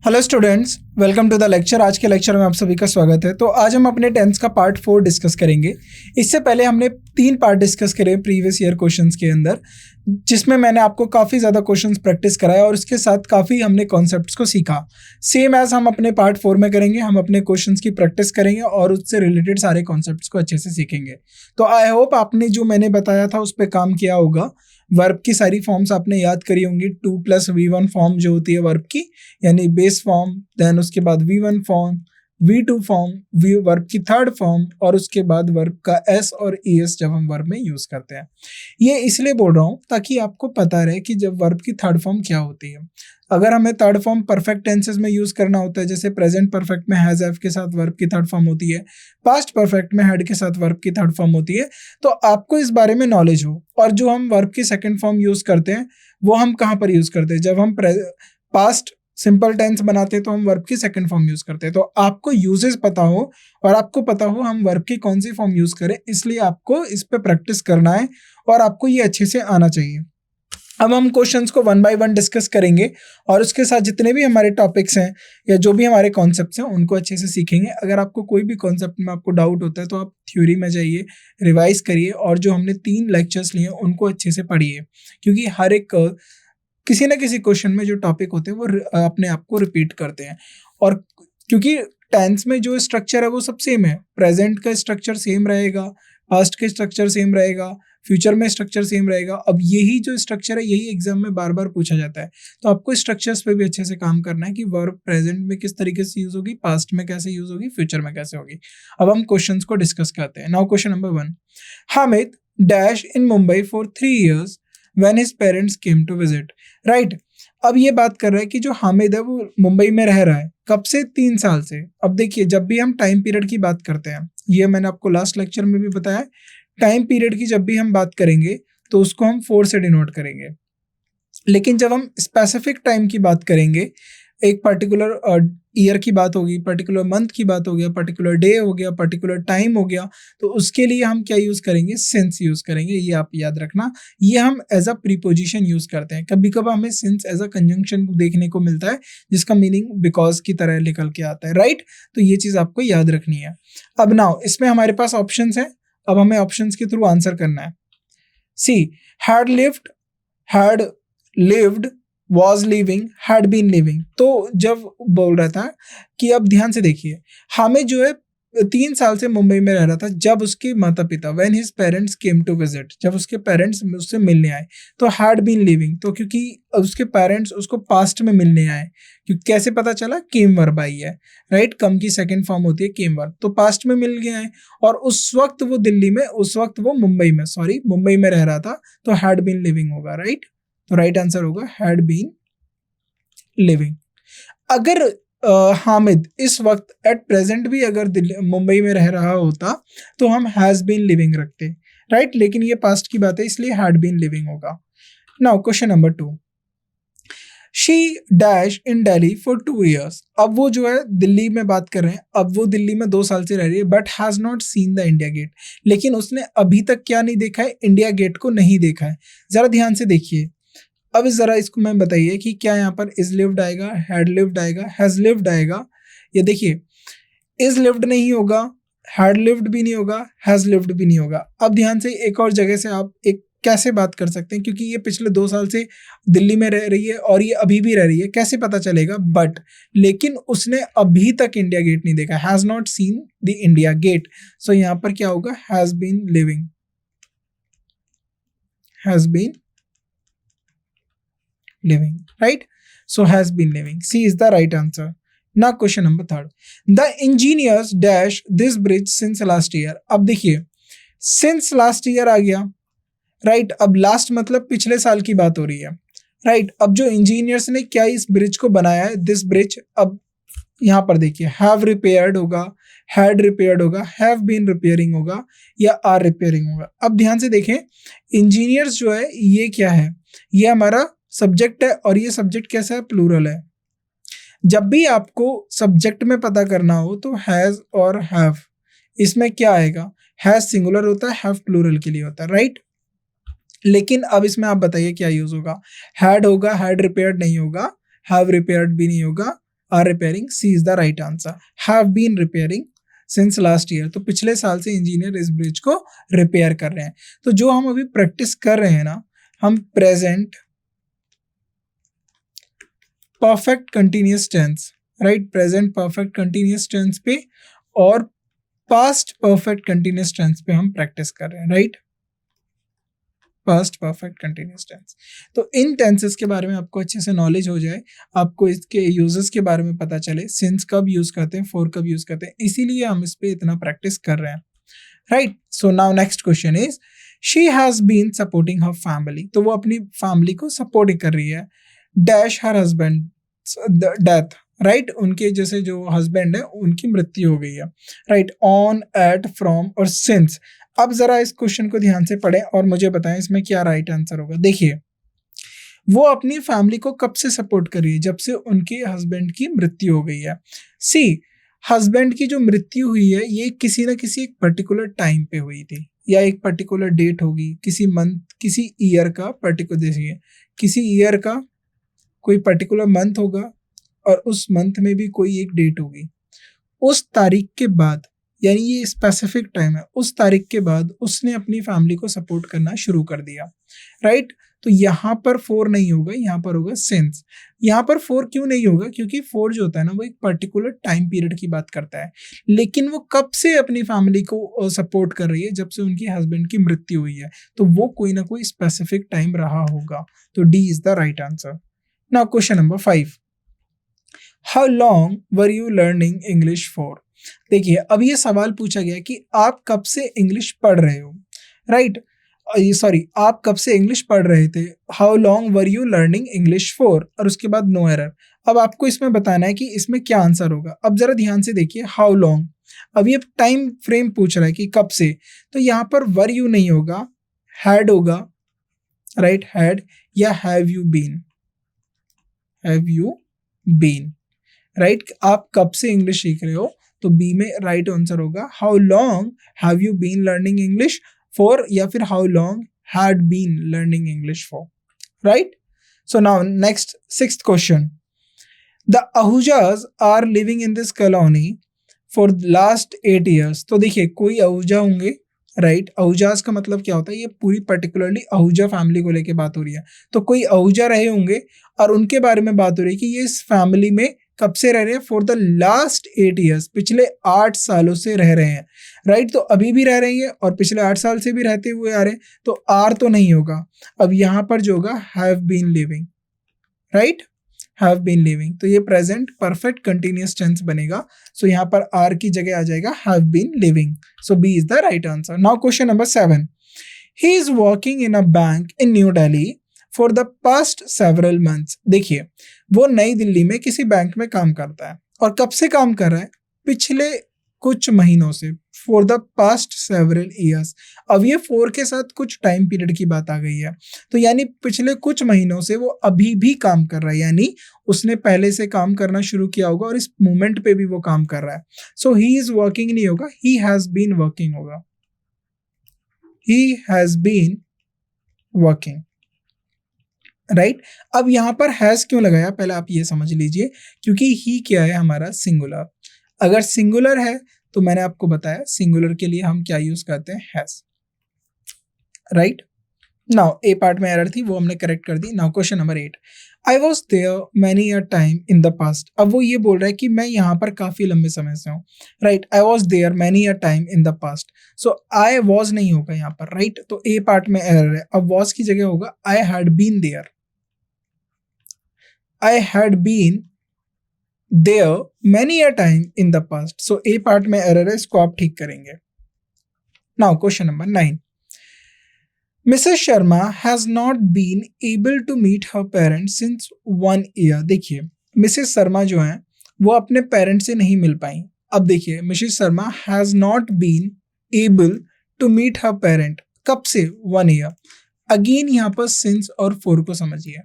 Hello students, welcome to the lecture. आज के lecture में आप सभी का स्वागत है। तो आज हम अपने टेंस का पार्ट 4 डिस्कस करेंगे। इससे पहले हमने 3 पार्ट डिस्कस करे प्रीवियस ईयर क्वेश्चंस के अंदर, जिसमें मैंने आपको काफ़ी ज़्यादा क्वेश्चंस प्रैक्टिस कराया और उसके साथ काफ़ी हमने कॉन्सेप्ट्स को सीखा। सेम एज हम अपने पार्ट 4 में करेंगे। हम अपने क्वेश्चंस की प्रैक्टिस करेंगे और उससे रिलेटेड सारे कॉन्सेप्ट्स को अच्छे से सीखेंगे। तो आई होप आपने जो मैंने बताया था उस पर काम किया होगा। वर्ब की सारी फॉर्म्स आपने याद करी होंगी। 2+V1 फॉर्म जो होती है वर्ब की, यानी बेस फॉर्म, देन उसके बाद V1 form, V2 form, verb की थर्ड फॉर्म, और उसके बाद वर्ब का S और ES जब हम वर्ब में यूज करते हैं। ये इसलिए बोल रहा हूँ ताकि आपको पता रहे कि जब वर्ब की थर्ड फॉर्म क्या होती है। अगर हमें थर्ड फॉर्म परफेक्ट टेंसेस में यूज करना होता है, जैसे प्रेजेंट परफेक्ट में हैज हैव के साथ वर्ब की थर्ड फॉर्म होती है, पास्ट परफेक्ट में हैड के साथ वर्ब की थर्ड फॉर्म होती है, तो आपको इस बारे में नॉलेज हो। और जो हम वर्ब की सेकंड फॉर्म यूज करते हैं वो हम कहाँ पर यूज करते हैं? जब हम पास्ट सिंपल टेंस बनाते हैं तो हम वर्ब की सेकंड फॉर्म यूज करते हैं। तो आपको यूजेस पता हो और आपको पता हो हम वर्ब की कौन सी फॉर्म यूज करें, इसलिए आपको इस पे प्रैक्टिस करना है और आपको ये अच्छे से आना चाहिए। अब हम क्वेश्चंस को 1 बाय 1 डिस्कस करेंगे और उसके साथ जितने भी हमारे टॉपिक्स हैं या जो भी हमारे कॉन्सेप्ट्स हैं उनको अच्छे से सीखेंगे। अगर आपको कोई भी कॉन्सेप्ट में आपको डाउट होता है तो आप थ्योरी में जाइए, रिवाइज करिए और जो हमने 3 लेक्चर्स लिए उनको अच्छे से पढ़िए, क्योंकि हर एक किसी ना किसी क्वेश्चन में जो टॉपिक होते हैं वो अपने आप को रिपीट करते हैं। और क्योंकि टेंस में जो स्ट्रक्चर है वो सब सेम है, प्रेजेंट का स्ट्रक्चर सेम रहेगा, पास्ट का स्ट्रक्चर सेम रहेगा, फ्यूचर में स्ट्रक्चर सेम रहेगा। अब यही जो स्ट्रक्चर है यही एग्जाम में बार बार पूछा जाता है, तो आपको स्ट्रक्चर्स पे भी अच्छे से काम करना है कि वर्ब प्रेजेंट में किस तरीके से यूज होगी, पास्ट में कैसे यूज होगी, फ्यूचर में कैसे होगी। अब हम क्वेश्चंस को डिस्कस करते हैं। Now question number 1, Hamid dash in Mumbai for 3 years when his parents came to visit, right. अब ये बात कर रहा है कि जो हामिद है वो मुंबई में रह रहा है कब से? 3 साल से। अब देखिए, जब भी हम टाइम पीरियड की बात करते हैं, ये मैंने आपको लास्ट लेक्चर में भी बताया, टाइम पीरियड की जब भी हम बात करेंगे तो उसको हम 4 से डिनोट करेंगे। लेकिन जब हम स्पेसिफिक टाइम की बात करेंगे, एक पर्टिकुलर ईयर की बात होगी, पर्टिकुलर मंथ की बात हो गया, पर्टिकुलर डे हो गया, पर्टिकुलर टाइम हो गया, तो उसके लिए हम क्या यूज करेंगे? सिंस यूज करेंगे। ये आप याद रखना, ये हम एज अ प्रीपोजिशन यूज करते हैं। कभी कभी हमें सिंस एज अ कंजंक्शन देखने को मिलता है जिसका मीनिंग बिकॉज की तरह निकल के आता है, राइट। तो ये चीज आपको याद रखनी है। अब नाउ इसमें हमारे पास ऑप्शंस हैं, अब हमें ऑप्शंस के थ्रू आंसर करना है। C, had lived, had lived, was living, had been living. तो जब बोल रहा था कि अब ध्यान से देखिए, हमें जो है 3 साल से मुंबई में रह रहा था जब उसके माता पिता, when his parents came to visit, जब उसके पेरेंट्स उससे मिलने आए। तो हैड बीन लिविंग, तो क्योंकि उसके पेरेंट्स उसको पास्ट में मिलने आए, क्योंकि कैसे पता चला? केम वर्ब आई है, राइट। कम की सेकंड फॉर्म होती है केम वर्ब, तो पास्ट में मिल गए हैं और उस वक्त वो दिल्ली में, उस वक्त वो मुंबई में रह रहा था, तो हैड बीन लिविंग होगा, राइट। तो राइट आंसर होगा हैड बीन लिविंग। अगर हामिद इस वक्त एट प्रेजेंट भी अगर मुंबई में रह रहा होता तो हम हैज बीन लिविंग रखते, राइट। लेकिन ये पास्ट की बात है इसलिए हैड बीन लिविंग होगा। Now question number 2, she dash in Delhi for 2 years। अब वो जो है दिल्ली में बात कर रहे हैं, अब वो दिल्ली में 2 साल से रह रही है, but has not seen the India Gate. लेकिन उसने अभी तक क्या नहीं देखा है? इंडिया गेट को नहीं देखा है। जरा ध्यान से देखिए। अब जरा इसको मैं बताइए कि क्या यहाँ पर इज लिव्ड आएगा, हैड लिव्ड आएगा, हैज लिव्ड आएगा? ये देखिए, इज लिव्ड नहीं होगा, हैड लिव्ड भी नहीं होगा, हैज लिव्ड भी नहीं होगा। अब ध्यान से एक और जगह से आप एक कैसे बात कर सकते हैं, क्योंकि ये पिछले 2 साल से दिल्ली में रह रही है और ये अभी भी रह रही है, कैसे पता चलेगा? बट लेकिन उसने अभी तक इंडिया गेट नहीं देखा, has not seen the India Gate. So यहाँ पर क्या होगा? Has been living, has been living, right? So has been living. C is the right answer. Now question number 3, the engineers dash this bridge since last year। अब देखिए, since last year आ गया, right। अब last मतलब पिछले साल की बात हो रही है, right। अब जो इंजीनियर्स ने क्या इस ब्रिज को बनाया है, दिस ब्रिज, अब यहाँ पर देखिए, have repaired होगा, had repaired होगा, have been repairing होगा या are repairing होगा। अब ध्यान से देखें, इंजीनियर्स जो है ये क्या है? ये हमारा सब्जेक्ट है और ये सब्जेक्ट कैसा है? प्लूरल है। जब भी आपको सब्जेक्ट में पता करना हो तो हैज और हैव, इसमें क्या आएगा? हैज सिंगुलर होता है, हैव प्लूरल के लिए होता है, राइट। लेकिन अब इसमें आप बताइए क्या यूज होगा? हैड होगा, हैड रिपेयर्ड नहीं होगा, हैव रिपेयर्ड भी नहीं होगा, are repairing, C is the right answer. Have been repairing since last year, तो पिछले साल से इंजीनियर इस ब्रिज को रिपेयर कर रहे हैं। तो जो हम अभी प्रैक्टिस कर रहे हैं ना, हम present perfect continuous tense, right, present perfect continuous tense पे और पास्ट परफेक्ट कंटिन्यूअस टेंस पे हम प्रैक्टिस कर रहे हैं, right, past perfect continuous tense. तो इन टेंसेस के बारे में आपको अच्छे से नॉलेज हो जाए, आपको इसके यूजेस के बारे में पता चले, सिंस कब यूज करते हैं, फॉर कब यूज करते हैं, इसीलिए हम इस पे इतना प्रैक्टिस कर रहे हैं, right. So now next question is she has been supporting her family, तो वो अपनी फैमिली को सपोर्ट कर रही है, dash her husband death, right, उनके जैसे जो हस्बैंड है उनकी मृत्यु हो गई है, राइट, ऑन, एट, फ्रॉम और सिंस। अब जरा इस क्वेश्चन को ध्यान से पढ़ें और मुझे बताएं इसमें क्या राइट आंसर होगा। देखिए, वो अपनी फैमिली को कब से सपोर्ट कर रही है, जब से उनके हस्बैंड की मृत्यु हो गई है। सी, हस्बैंड की जो मृत्यु हुई है ये किसी ना किसी एक पर्टिकुलर टाइम पे हुई थी, या एक पर्टिकुलर डेट होगी, किसी मंथ, किसी ईयर का पर्टिकुलर, देखिए किसी ईयर का कोई पर्टिकुलर मंथ होगा और उस मंथ में भी कोई एक डेट होगी, उस तारीख के बाद, यानी ये स्पेसिफिक टाइम है, उस तारीख के बाद उसने अपनी फैमिली को सपोर्ट करना शुरू कर दिया, राइट। तो यहाँ पर फोर नहीं होगा, यहाँ पर होगा सिंस। यहाँ पर फोर क्यों नहीं होगा, क्योंकि फोर जो होता है ना वो एक पर्टिकुलर टाइम पीरियड की बात करता है, लेकिन वो कब से अपनी फैमिली को सपोर्ट कर रही है, जब से उनके हस्बैंड की मृत्यु हुई है, तो वो कोई ना कोई स्पेसिफिक टाइम रहा होगा, तो D is the right answer. Now question number 5, how long were you learning English for. देखिए, अब ये सवाल पूछा गया कि आप कब से इंग्लिश पढ़ रहे हो, राइट, सॉरी, आप कब से इंग्लिश पढ़ रहे थे, how long were you learning English for, और उसके बाद नो एरर। अब आपको इसमें बताना है कि इसमें क्या आंसर होगा। अब जरा ध्यान से देखिए, हाउ लॉन्ग, अब ये टाइम फ्रेम पूछ रहा है कि कब से, तो यहाँ पर वर यू नहीं होगा, हैड होगा, राइट, हैड, या have you been, have you been, right, आप कब से इंग्लिश सीख रहे हो, तो बी में राइट आंसर होगा, how long have you been learning English for, या फिर how long had been learning English for, right. So now next 6th question, the Ahujas are living in this colony for last 8 years। तो देखिए, कोई आहूजा होंगे, right, आहूजाज का मतलब क्या होता है, ये पूरी पर्टिकुलरली आहूजा फैमिली को लेके बात हो रही है, तो कोई आहूजा रहे होंगे और उनके बारे में बात हो रही है कि ये इस फैमिली में कब से रह रहे हैं, फॉर द लास्ट 8 years, पिछले 8 सालों से रह रहे हैं, राइट, तो अभी भी रह रहे हैं और पिछले 8 साल से भी रहते हुए आ रहे हैं, तो आर तो नहीं होगा, अब यहाँ पर जो होगा have been living, right, have been living, तो ये प्रेजेंट परफेक्ट कंटिन्यूअस टेंस बनेगा, सो यहाँ पर आर की जगह आ जाएगा have been living, so B is the right answer. Now question number 7, he is working in a bank in New Delhi for the past several months. देखिए, वो नई दिल्ली में किसी बैंक में काम करता है, और कब से काम कर रहा है, पिछले कुछ महीनों से, for the past several years. अब ये 4 के साथ कुछ टाइम पीरियड की बात आ गई है, तो यानी पिछले कुछ महीनों से वो अभी भी काम कर रहा है, यानी उसने पहले से काम करना शुरू किया होगा और इस मोमेंट पे भी वो काम कर रहा है, सो ही इज वर्किंग नहीं होगा, ही हैज बीन वर्किंग होगा, he has been working, right. अब यहां पर हैज क्यों लगाया, पहले आप ये समझ लीजिए, क्योंकि ही क्या है, हमारा सिंगुलर, अगर सिंगुलर है तो मैंने आपको बताया सिंगुलर के लिए हम क्या यूज करते हैं, has, right. Now A part में एरर थी, वो हमने करेक्ट कर दी। Now question number 8, I was there many a time in the past. अब वो ये बोल रहा है कि मैं यहाँ पर काफी लंबे समय से हूँ, right, I was there many a time in the past, so I was नहीं होगा यहाँ पर, राइट, तो ए पार्ट में एरर है, अब वॉज की जगह होगा I had been there, I had been there many a time in the past. So A part में error है, इसको आप ठीक करेंगे। Now question number 9. Mrs. Sharma has not been able to meet her parents since 1 year. देखिए, Mrs Sharma जो हैं वो अपने पेरेंट्स से नहीं मिल पाई। अब देखिए, Mrs Sharma has not been able to meet her parent, कब से, 1 year। अगेन यहाँ पर since और for को समझिए।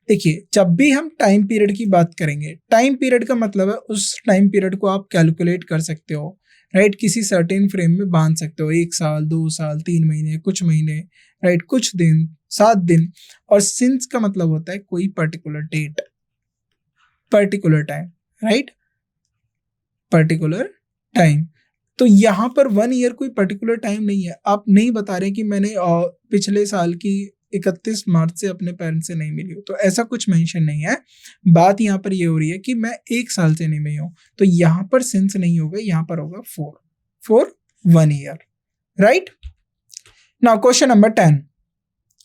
देखिए, जब भी हम टाइम पीरियड की बात करेंगे, टाइम पीरियड का मतलब है उस टाइम पीरियड को आप कैलकुलेट कर सकते हो, राइट, किसी सर्टेन फ्रेम में बांध सकते हो, 1 साल, 2 साल, 3 महीने, कुछ महीने, राइट, कुछ दिन, 7 दिन, और सिंस का मतलब होता है कोई particular date, particular time, right, particular time. तो यहाँ पर 1 ईयर कोई पर्टिकुलर टाइम नहीं है। आप नहीं बता रहे कि मैंने पिछले साल की 31 मार्च से अपने पेरेंट्स से नहीं मिली हूँ, तो ऐसा कुछ मेंशन नहीं है। बात यहाँ पर ये हो रही है कि मैं 1 साल से नहीं मिली हूँ, तो यहाँ पर सिंस नहीं होगा, यहाँ पर होगा for 1 year, right. Now question number 10,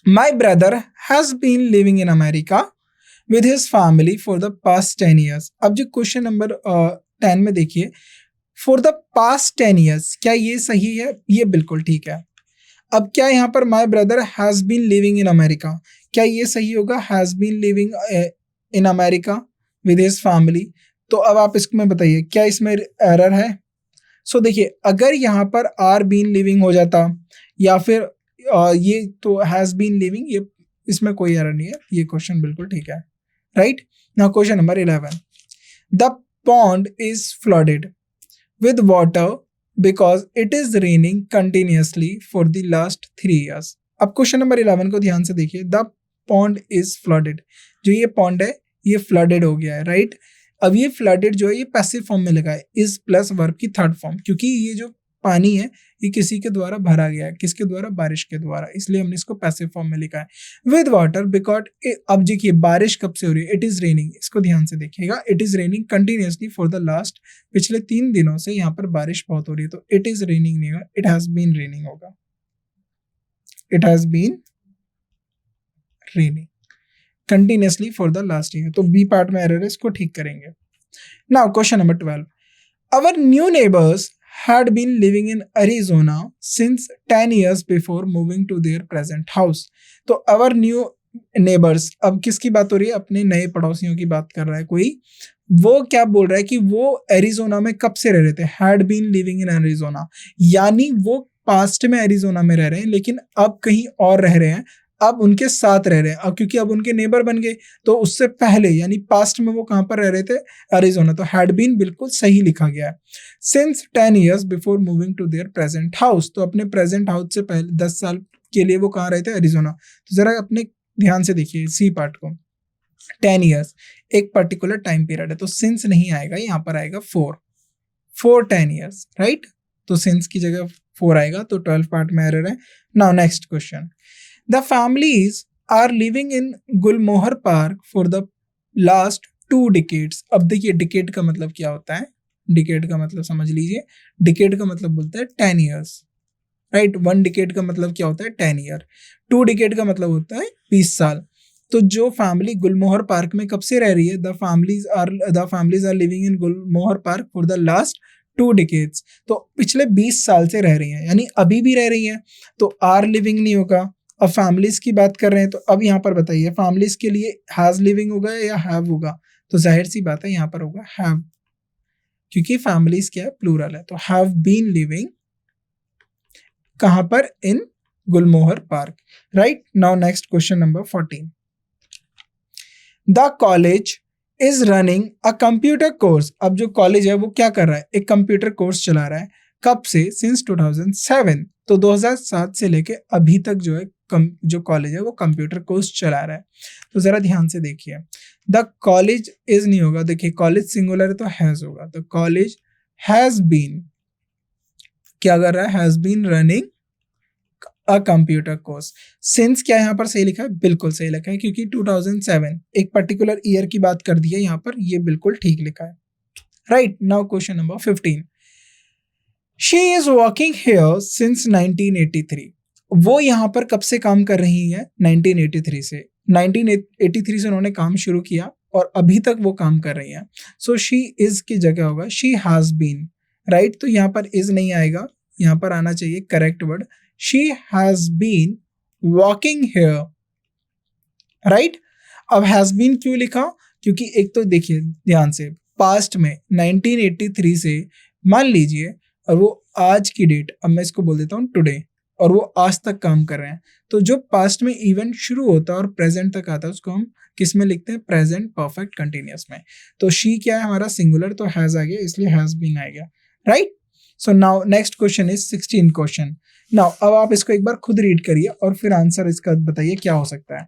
my brother has been living in America with his family for the past 10 years। अब जो क्वेश्चन नंबर 10 में देखिए, for the past 10 years, क्या ये सही है? ये बिल्कुल ठीक है। अब क्या यहाँ पर my brother has been living in America, क्या ये सही होगा? has been living in America with his family। तो अब आप इसमें बताइए क्या इसमें एरर है? सो देखिए, अगर यहाँ पर आर बीन लिविंग हो जाता या फिर ये तो हैज बीन लिविंग, ये इसमें कोई एरर नहीं है, ये क्वेश्चन बिल्कुल ठीक है, right. Now question number 11, the pond is flooded with water because it is raining continuously for the last 3 years। अब क्वेश्चन नंबर 11 को ध्यान से देखिए, द पॉन्ड इज फ्लडेड, जो ये पॉन्ड है ये फ्लडेड हो गया है, राइट। अब ये फ्लडेड जो है ये पैसिव फॉर्म में लगा है, इज प्लस वर्ब की थर्ड फॉर्म, क्योंकि ये जो पानी है ये किसी के द्वारा भरा गया है, किसके द्वारा? बारिश के द्वारा, इसलिए हमने इसको पैसिव फॉर्म में लिखा है विद वाटर बिकॉज। अब देखिए बारिश कब से हो रही है? इट इज रेनिंग, इसको ध्यान से देखिएगा, it is raining continuously for the last, पिछले 3 दिनों से यहाँ पर बारिश बहुत हो रही है, तो इट इज रेनिंग नहीं होगा, इट हैज बीन रेनिंग होगा, it has been raining continuously for the last year. तो बी पार्ट में एरर है, इसको ठीक करेंगे। Now question number 12, our new neighbours had been living in Arizona since 10 years before moving to their present house। तो our new neighbors, अब किसकी बात हो रही है? अपने नए पड़ोसियों की बात कर रहा है कोई। वो क्या बोल रहा है कि वो एरिजोना में कब से रह रहे थे? had been living in Arizona, यानी वो पास्ट में एरिजोना में रह रहे हैं, लेकिन अब कहीं और रह रहे हैं, अब उनके साथ रह रहे हैं, अब क्योंकि अब उनके नेबर बन गए, तो उससे पहले यानी पास्ट में वो कहाँ पर रह रहे थे? एरिजोना। तो हैड बीन बिल्कुल सही लिखा गया है। Since 10 years before moving to their present house, तो अपने प्रेजेंट हाउस से पहले 10 साल के लिए वो कहाँ रहे थे? एरिजोना। तो जरा अपने ध्यान से देखिए सी पार्ट को, 10 years एक पर्टिकुलर टाइम पीरियड है, तो सिंस नहीं आएगा, यहाँ पर आएगा फॉर 10 years, राइट। तो सिंस की जगह 4 आएगा, तो 12 पार्ट में एरर है। Now next question, the families are living in Gulmohar park for the last 2 decades। अब देखिए डिकेड का मतलब क्या होता है? डिकेड का मतलब समझ लीजिए, डिकेड का मतलब बोलता है 10 years, राइट। 1 डिकेड का मतलब क्या होता है? 10 year। 2 डिकेड का मतलब होता है 20 साल। तो जो फैमिली गुलमोहर पार्क में कब से रह रही है? The families are living in Gulmohar park for the last 2 decades। तो पिछले 20 साल से रह रही हैं, यानी अभी भी रह रही हैं, तो आर लिविंग नहीं होगा। अब फैमिलीज की बात कर रहे हैं, तो अब यहाँ पर बताइए फैमिलीज के लिए हैज लिविंग होगा या हैव होगा? तो जाहिर सी बात है यहाँ पर होगा हैव, क्योंकि फैमिलीज क्या है? प्लूरल है। तो हैव बीन लिविंग कहाँ पर? In Gulmohar Park, right. Now next question number 14, the college is running a computer course. अब जो कॉलेज है वो क्या कर रहा है? एक कंप्यूटर कोर्स चला रहा है। कब से? सिंस 2007। तो 2007 से लेके अभी तक जो है जो कॉलेज है वो कंप्यूटर कोर्स चला रहा है। तो जरा ध्यान से देखिए, द कॉलेज इज नहीं होगा, देखिए कॉलेज सिंगुलर है तो हैज होगा। तो कॉलेज हैज बीन क्या कर रहा है? Has been running a computer course. Since क्या यहाँ पर सही लिखा है? बिल्कुल सही लिखा है, क्योंकि 2007 एक पर्टिकुलर ईयर की बात कर दी है यहाँ पर, ये बिल्कुल ठीक लिखा है, right. Now question number 15, she is working here since 1983। वो यहाँ पर कब से काम कर रही है? 1983 से। 1983 से उन्होंने काम शुरू किया और अभी तक वो काम कर रही हैं। सो शी इज की जगह होगा शी हैज बीन, राइट। तो यहाँ पर इज नहीं आएगा, यहाँ पर आना चाहिए correct word, she has been working here, right. अब हैज बीन क्यों लिखा? क्योंकि एक तो देखिए ध्यान से, पास्ट में 1983 से मान लीजिए, और वो आज की डेट, अब मैं इसको बोल देता हूँ टुडे, और वो आज तक काम कर रहे हैं, तो जो पास्ट में इवेंट शुरू होता है और प्रेजेंट तक आता है उसको हम किस में लिखते हैं? प्रेजेंट परफेक्ट कंटिन्यूअस में। तो शी क्या है हमारा? सिंगुलर, तो हैज आ गया, इसलिए हैज बीन आ गया, right. So now next question is 16 question. Now अब आप इसको एक बार खुद रीड करिए और फिर आंसर इसका बताइए क्या हो सकता है।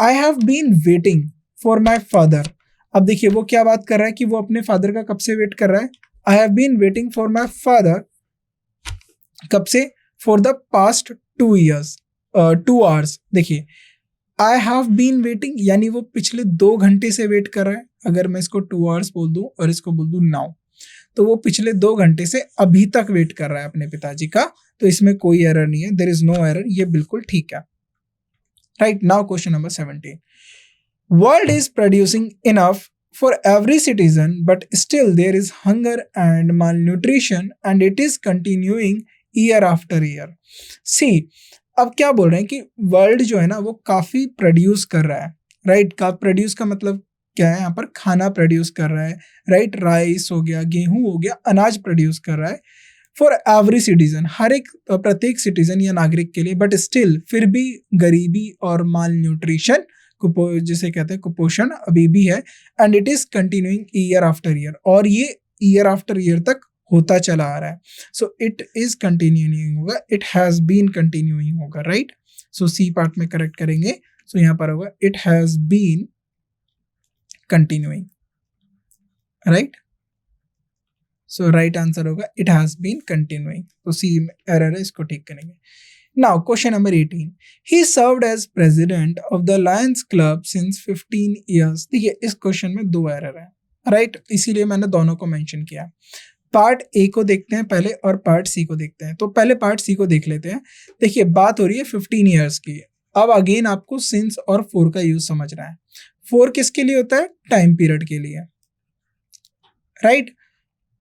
I have been waiting for my father अब देखिए वो क्या बात कर रहा है कि वो अपने फादर का कब से वेट कर रहा है। I have been waiting for my father, कब से, for the past 2 years 2 hours। देखिए आई हैव बीन वेटिंग यानी वो पिछले 2 घंटे से वेट कर रहा है। अगर मैं इसको 2 hours बोल दूं और इसको बोल दूं नाउ, तो वो पिछले 2 घंटे से अभी तक वेट कर रहा है अपने पिताजी का। तो इसमें कोई एरर नहीं है, देयर इज नो एरर, ये बिल्कुल ठीक है। Right, now question number 17। World is producing enough for every citizen, but still there is hunger and malnutrition and it is continuing year after year। See, अब क्या बोल रहे हैं कि वर्ल्ड जो है ना वो काफी प्रोड्यूस कर रहा है। राइट, का प्रोड्यूस का मतलब क्या है, यहाँ पर खाना प्रोड्यूस कर रहा है। राइट, राइस हो गया, गेहूं हो गया, अनाज प्रोड्यूस कर रहा है फॉर एवरी सिटीजन, हर एक प्रत्येक सिटीजन या नागरिक के लिए, बट स्टिल फिर भी गरीबी और माल न्यूट्रिशन, जिसे कहते हैं कुपोषण, अभी भी है। And it is continuing year after year, और ये ईयर आफ्टर ईयर तक होता चला आ रहा है। सो इट इज कंटिन्यूइंग होगा, इट हैज बीन कंटिन्यूइंग होगा। राइट, सो सी पार्ट में करेक्ट करेंगे। सो यहाँ पर होगा it has been continuing. Right, so right answer होगा इट हैज बीन कंटिन्यूइंग। तो सी एरर है, इसको ठीक करेंगे। Now, question number 18. He served as president of the Lions Club since 15 years। देखिए इस क्वेश्चन में 2 एरर है। राइट, इसीलिए मैंने दोनों को मेंशन किया। पार्ट ए को देखते हैं पहले और पार्ट सी को देखते हैं। तो पहले पार्ट सी को देख लेते हैं। देखिए बात हो रही है 15 ईयर्स की। अब अगेन आपको सिंस और फॉर का यूज समझना है। फॉर किसके लिए होता है, टाइम पीरियड के लिए। राइट,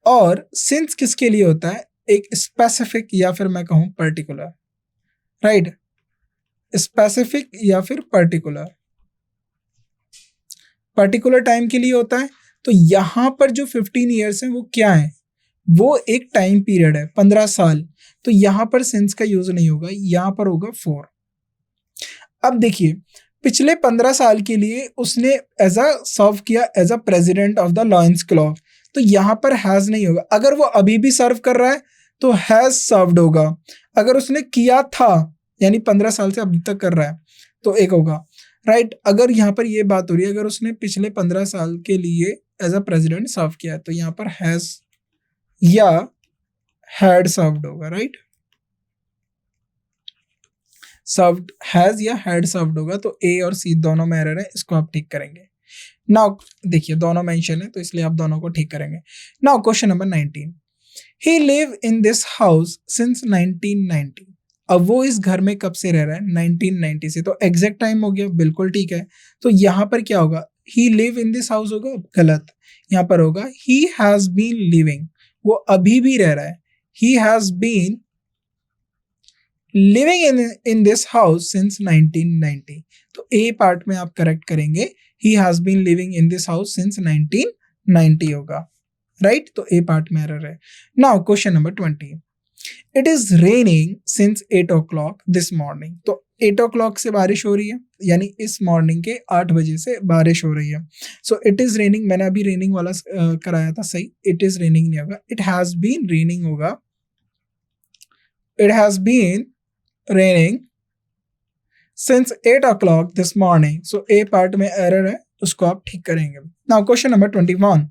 और सिंस किसके लिए होता है, एक स्पेसिफिक या फिर मैं कहूं पर्टिकुलर। राइट, स्पेसिफिक या फिर पर्टिकुलर, पर्टिकुलर टाइम के लिए होता है। तो यहां पर जो 15 ईयर्स है वो क्या है, वो एक टाइम पीरियड है, 15 साल। तो यहां पर सिंस का यूज नहीं होगा, यहां पर होगा फॉर। अब देखिए पिछले 15 साल के लिए उसने एज अ सर्व किया as a president of the Lions Club, तो यहां पर हैज नहीं होगा। अगर वो अभी भी सर्व कर रहा है तो हैज सर्व्ड होगा। अगर उसने किया था यानी 15 साल से अभी तक कर रहा है तो एक होगा। राइट, अगर यहाँ पर ये बात हो रही है अगर उसने पिछले 15 साल के लिए एज अ प्रेसिडेंट सर्व किया तो यहाँ पर हैज या हैड सर्व्ड होगा। राइट, सर्व्ड, हैज या हैड सर्व्ड होगा। तो ए और सी दोनों में एरर है, इसको आप ठीक करेंगे। नाउ देखिए दोनों मेंशन है तो इसलिए आप दोनों को ठीक करेंगे। Now question number 19। He live in this house since 1990। अब वो इस घर में कब से रह रहा है, 1990 से। तो एग्जैक्ट टाइम हो गया, बिल्कुल ठीक है। तो यहाँ पर क्या होगा, he live in this house होगा, गलत। यहाँ पर होगा ही हैज बीन लिविंग, वो अभी भी रह रहा है। He has been living in this house since 1990। तो ए पार्ट में आप करेक्ट करेंगे, he has been living in this house since 1990 होगा। राइट, तो ए पार्ट में एरर है। Now question number 20। It is raining since 8 o'clock this morning. तो 8 o'clock से बारिश हो रही है, यानी इस मॉर्निंग के 8 बजे से बारिश हो रही है। सो इट इज रेनिंग, मैंने अभी रेनिंग वाला कराया था सही, इट इज रेनिंग नहीं होगा, इट हैज बीन रेनिंग होगा। It has been raining since 8 o'clock this morning. So A part में एरर है, उसको आप ठीक करेंगे। Now question number 21।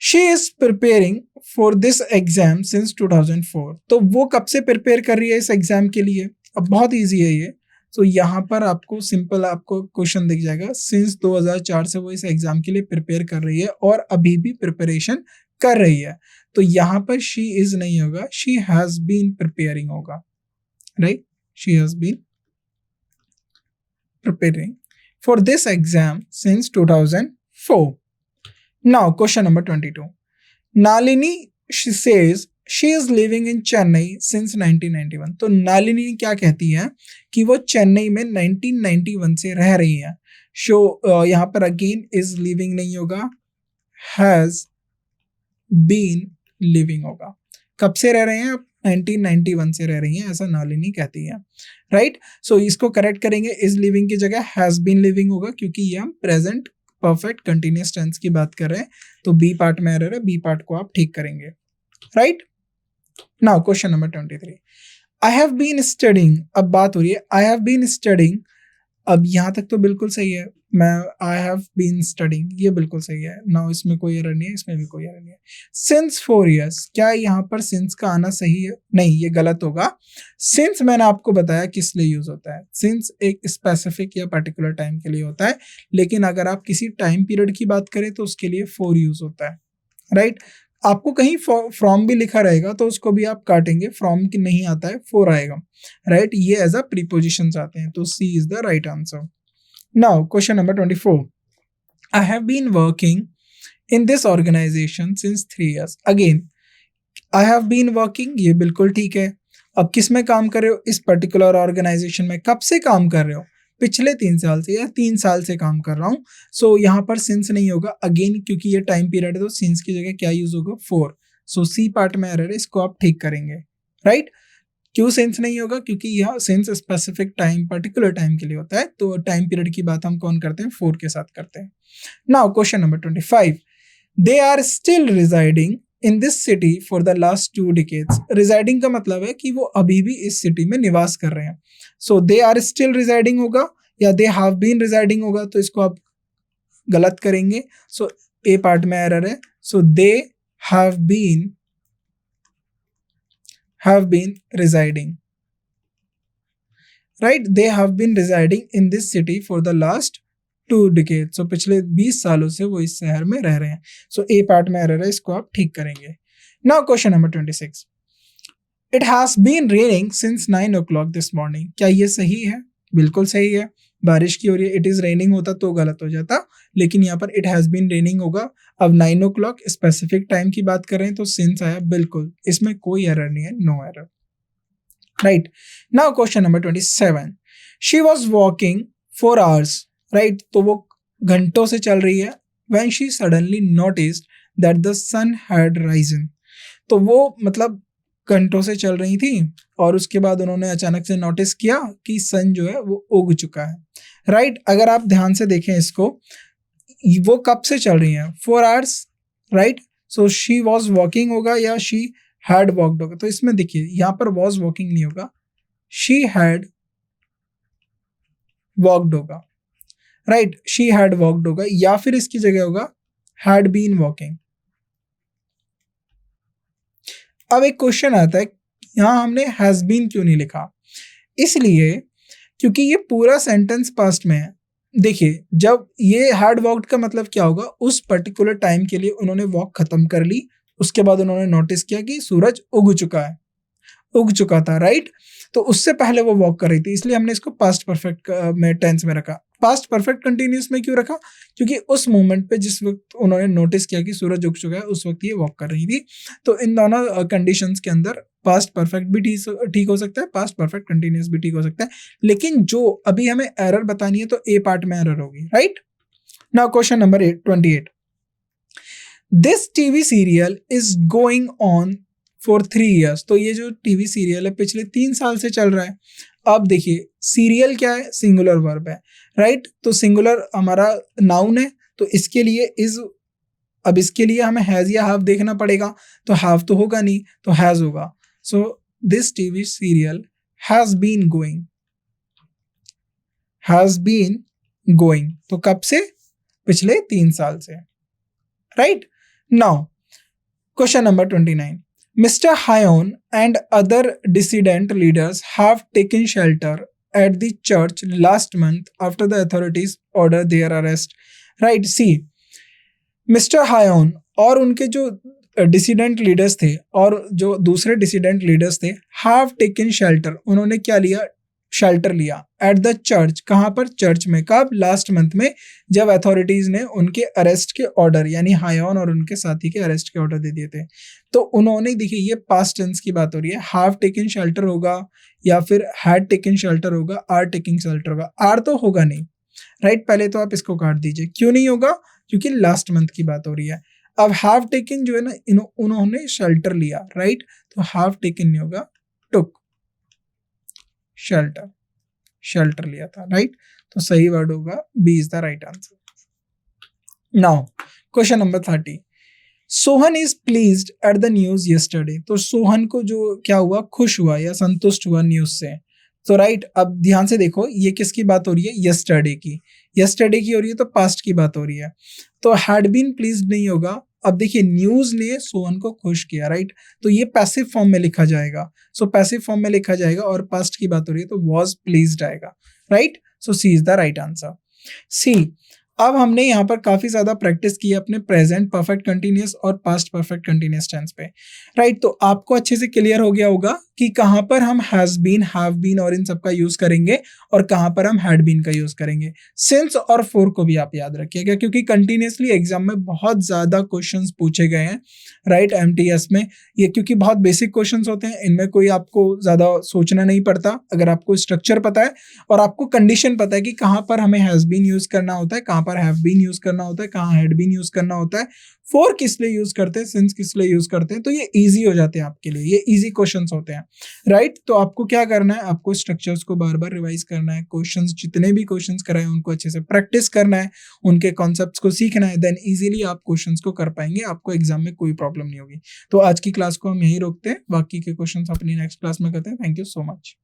She is preparing for this exam since 2004। तो वो कब से प्रिपेयर कर रही है इस एग्जाम के लिए। अब बहुत इजी है ये। तो यहाँ पर आपको सिंपल आपको क्वेश्चन दिख जाएगा, सिंस 2004 से वो इस एग्जाम के लिए प्रिपेयर कर रही है और अभी भी प्रिपरेशन कर रही है। तो यहाँ पर शी इज नहीं होगा, शी हैज बीन प्रिपेयरिंग होगा। Right, she has been preparing for this exam since 2004। Now, question number 22. Nalini, she says she is living in Chennai since 1991। तो नालिनी क्या कहती है कि वो चेन्नई में 1991 से रह रही है। यहाँ पर अगेन इज लिविंग नहीं होगा, हैज बीन लिविंग होगा। कब से रह रहे हैं आप, 1991 से रह रही हैं, ऐसा नालिनी कहती है। राइट, सो इसको करेक्ट करेंगे, इज लिविंग की जगह हैज बीन लिविंग होगा, क्योंकि ये हम प्रेजेंट परफेक्ट कंटिन्यूअस टेंस की बात कर रहे हैं। तो बी पार्ट में एरर है, बी पार्ट को आप ठीक करेंगे। Right, now question number 23। I have been studying, अब बात हो रही है आई हैव बीन स्टडिंग अब यहाँ तक तो बिल्कुल सही है, मैं आई हैव बीन स्टडिंग, ये बिल्कुल सही है ना, इसमें कोई एरर नहीं है, इसमें भी कोई एरर नहीं है। सिंस 4 years, क्या यहाँ पर सिंस का आना सही है? नहीं, ये गलत होगा। सिंस मैंने आपको बताया किस लिए यूज होता है, सिंस एक स्पेसिफिक या पर्टिकुलर टाइम के लिए होता है, लेकिन अगर आप किसी टाइम पीरियड की बात करें तो उसके लिए 4 यूज होता है, राइट। आपको कहीं फ्रॉम भी लिखा रहेगा तो उसको भी आप काटेंगे, फ्रॉम की नहीं आता है, 4 आएगा, राइट। ये एज अ प्रीपोजिशन आते हैं, तो C is the right answer. Now question number 24, I have been working in this organisation since 3 years। Again I have been working, ये बिल्कुल ठीक है। अब किस में काम कर रहे हो? इस पर्टिकुलर ऑर्गेनाइजेशन में। कब से काम कर रहे हो? पिछले 3 साल से या 3 साल से काम कर रहा हूँ। सो यहाँ पर सिंस नहीं होगा अगेन, क्योंकि ये टाइम पीरियड है, तो सिंस की जगह क्या यूज होगा? 4। सो सी पार्ट में एरर है, इसको आप ठीक करेंगे, राइट। क्यों सिंस नहीं होगा? क्योंकि यह since specific time, particular time के लिए होता है, तो टाइम पीरियड की बात हम कौन करते हैं? 4 के साथ करते हैं। Now question number 25, they are still residing in this city for the last 2 decades। Residing का मतलब है कि वो अभी भी इस सिटी में निवास कर रहे हैं। सो दे आर स्टिल रिजाइडिंग होगा या दे हैव बीन रिजाइडिंग होगा, तो इसको आप गलत करेंगे। सो ए पार्ट में एरर है, so they have been residing, right, they have been residing in this city for the last 2 decades। so पिछले 20 सालों से वो इस शहर में रह रहे हैं। सो ए पार्ट में एरर है, इसको आप ठीक करेंगे। Now question number 26, it has been raining since 9 o'clock this morning. क्या ये सही है? बिल्कुल सही है। बारिश की हो रही है, इट इज रेनिंग होता तो गलत हो जाता, लेकिन यहाँ पर इट हैज बीन रेनिंग होगा। अब 9 o'clock स्पेसिफिक टाइम की बात करें तो सिंस आया, बिल्कुल, इसमें कोई एरर नहीं है, no error, right. Now question number 27, she was walking for hours, right, तो वो घंटों से चल रही है। When she suddenly noticed that the sun had risen, तो वो मतलब घंटों से चल रही थी और उसके बाद उन्होंने अचानक से नोटिस किया कि सन जो है वो उग चुका है, राइट। अगर आप ध्यान से देखें इसको, वो कब से चल रही हैं? 4 hours, right. So she was walking होगा या शी हैड वॉक्ड होगा, तो इसमें देखिए यहाँ पर वॉज वॉकिंग नहीं होगा, शी हैड वॉक्ड होगा, राइट, शी हैड वॉक्ड होगा, या फिर इसकी जगह होगा हैड बीन वॉकिंग। अब एक क्वेश्चन आता है, यहाँ हमने हैज बीन क्यों नहीं लिखा? इसलिए क्योंकि ये पूरा सेंटेंस पास्ट में है। देखिए, जब ये हैड वॉक्ड का मतलब क्या होगा? उस पर्टिकुलर टाइम के लिए उन्होंने वॉक खत्म कर ली, उसके बाद उन्होंने नोटिस किया कि सूरज उग चुका था, राइट। तो उससे पहले वो वॉक कर रही थी, इसलिए हमने इसको पास्ट परफेक्ट में टेंस में रखा। पास्ट परफेक्ट कंटिन्यूअस में क्यों रखा? क्योंकि उस मोमेंट पे जिस वक्त उन्होंने नोटिस किया कि सूरज उग चुका है, उस वक्त ये वॉक कर रही थी। तो इन दोनों कंडीशंस के अंदर पास्ट परफेक्ट भी ठीक हो सकता है, पास्ट परफेक्ट कंटिन्यूअस भी ठीक हो सकता है, लेकिन जो अभी हमें एरर बतानी है तो ए पार्ट में एरर होगी, right. Now question number 28, this TV serial is going on for 3 years। तो ये जो टीवी सीरियल है पिछले 3 साल से चल रहा है। अब देखिए, सीरियल क्या है? सिंगुलर वर्ब है, राइट। तो सिंगुलर हमारा नाउन है, तो इसके लिए इज, अब इसके लिए हमें हैज या हैव देखना पड़ेगा, तो हैव तो होगा नहीं, तो हैज होगा। So this TV serial has been going, तो कब से? पिछले 3 साल से, right. Now question number 29, Mr. Hayon and other dissident leaders have taken shelter at the church last month after the authorities ordered their arrest, right। See, Mr. Hayon और उनके जो dissident leaders थे और जो दूसरे डिसिडेंट लीडर्स थे, have taken shelter, उन्होंने क्या लिया? शेल्टर लिया एट द चर्च। कहाँ पर? चर्च में। कब? लास्ट मंथ में, जब अथॉरिटीज ने उनके अरेस्ट के ऑर्डर, यानी हायोन और उनके साथी के अरेस्ट के ऑर्डर दे दिए थे। तो उन्होंने, देखिए ये पास्ट टेंस की बात हो रही है, हैव टेकन शेल्टर होगा या फिर हैड टेकन शेल्टर होगा, आर टेकिंग शेल्टर होगा। आर तो होगा नहीं, राइट। पहले तो आप इसको काट दीजिए। क्यों नहीं होगा? क्योंकि लास्ट मंथ की बात हो रही है। अब हैव टेकन जो है ना, उन्होंने शेल्टर लिया, राइट। तो हैव टेकन नहीं होगा, टुक शेल्टर लिया था, राइट। तो सही वर्ड होगा B is the right answer. Now question number 30, Sohan is pleased at the news yesterday. तो सोहन को जो क्या हुआ? खुश हुआ या संतुष्ट हुआ न्यूज से। सो राइट, अब ध्यान से देखो ये किसकी बात हो रही है, यस्टरडे की, यस्टरडे की हो रही है तो पास्ट की बात हो रही है। तो हैड बीन प्लीज्ड नहीं होगा। अब देखिए न्यूज ने सोहन को खुश किया, राइट, तो ये पैसिव फॉर्म में लिखा जाएगा। सो पैसिव फॉर्म में लिखा जाएगा और पास्ट की बात हो रही है तो वाज प्लीज्ड आएगा, right. So C is the right answer. C, अब हमने यहाँ पर काफी ज्यादा प्रैक्टिस की है अपने प्रेजेंट परफेक्ट कंटिन्यूअस और पास्ट परफेक्ट कंटिन्यूअस टेंस पे, राइट। तो आपको अच्छे से क्लियर हो गया होगा कि कहाँ पर हम हैज बीन, हैव बीन और इन सब का यूज करेंगे और कहाँ पर हम हैड बीन का यूज करेंगे। सिंस और फॉर को भी आप याद रखिएगा क्योंकि कंटिन्यूअसली एग्जाम में बहुत ज्यादा क्वेश्चंस पूछे गए हैं, राइट, एमटीएस में। ये क्योंकि बहुत बेसिक क्वेश्चंस होते हैं, इनमें कोई आपको ज्यादा सोचना नहीं पड़ता। अगर आपको स्ट्रक्चर पता है और आपको कंडीशन पता है कि कहाँ पर हमें हैज बीन यूज करना होता है, कहाँ पर हैव बीन यूज करना होता है, कहाँ हैड बीन यूज करना होता है, फॉर किस लिए यूज करते हैं, सिंस किस लिए यूज करते हैं, तो ये इजी हो जाते हैं आपके लिए, ये इजी क्वेश्चंस होते हैं, राइट। तो आपको क्या करना है, आपको स्ट्रक्चर्स को बार बार रिवाइज करना है, क्वेश्चंस जितने भी क्वेश्चंस कराए उनको अच्छे से प्रैक्टिस करना है, उनके कॉन्सेप्ट्स को सीखना है, देन इजीली आप क्वेश्चंस को कर पाएंगे, आपको एग्जाम में कोई प्रॉब्लम नहीं होगी। तो आज की क्लास को हम यहीं रोकते हैं, बाकी के क्वेश्चंस अपनी नेक्स्ट क्लास में करते हैं। Thank you so much.